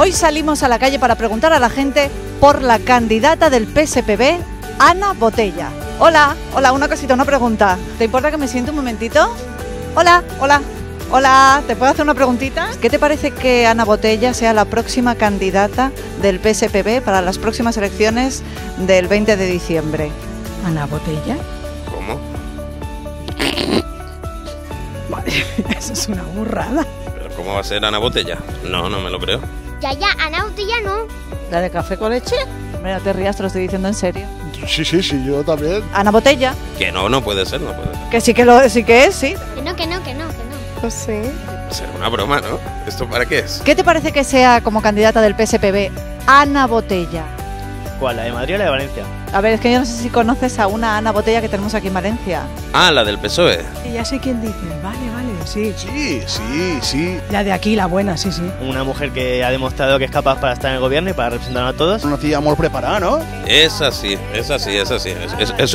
Hoy salimos a la calle para preguntar a la gente por la candidata del PSPB, Ana Botella. Hola, una cosita, una pregunta. ¿Te importa que me siente un momentito? Hola, ¿te puedo hacer una preguntita? ¿Qué te parece que Ana Botella sea la próxima candidata del PSPB para las próximas elecciones del 20 de diciembre? ¿Ana Botella? ¿Cómo? Madre, eso es una burrada. ¿Pero cómo va a ser Ana Botella? No me lo creo. Ya, Ana Botella no. ¿La de café con leche? Mira, te rías, te lo estoy diciendo en serio. Sí, yo también. Ana Botella. Que no puede ser, no puede ser. Que sí que es, sí. Que no. No sé. Será una broma, ¿no? ¿Esto para qué es? ¿Qué te parece que sea como candidata del PSPB Ana Botella? ¿Cuál? ¿La de Madrid o la de Valencia? A ver, es que yo no sé si conoces a una Ana Botella que tenemos aquí en Valencia. Ah, la del PSOE. Ya sé quién dice. Vale, sí. Sí. La de aquí, la buena, sí. Una mujer que ha demostrado que es capaz para estar en el gobierno y para representarnos a todos. No hacía amor preparado, ¿no? Es así. Eso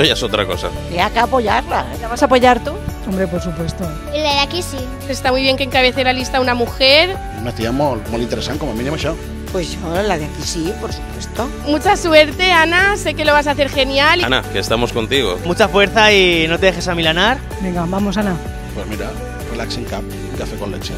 ya es otra cosa. Y hay que apoyarla. ¿La vas a apoyar tú? Hombre, por supuesto. Y la de aquí sí. Está muy bien que encabece la lista una mujer. No hacía muy interesante, como a mínim això. Pues yo, la de aquí sí, por supuesto. Mucha suerte, Ana. Sé que lo vas a hacer genial. Ana, que estamos contigo. Mucha fuerza y no te dejes amilanar. Venga, vamos, Ana. Pues mira, relax en cap, café con leche.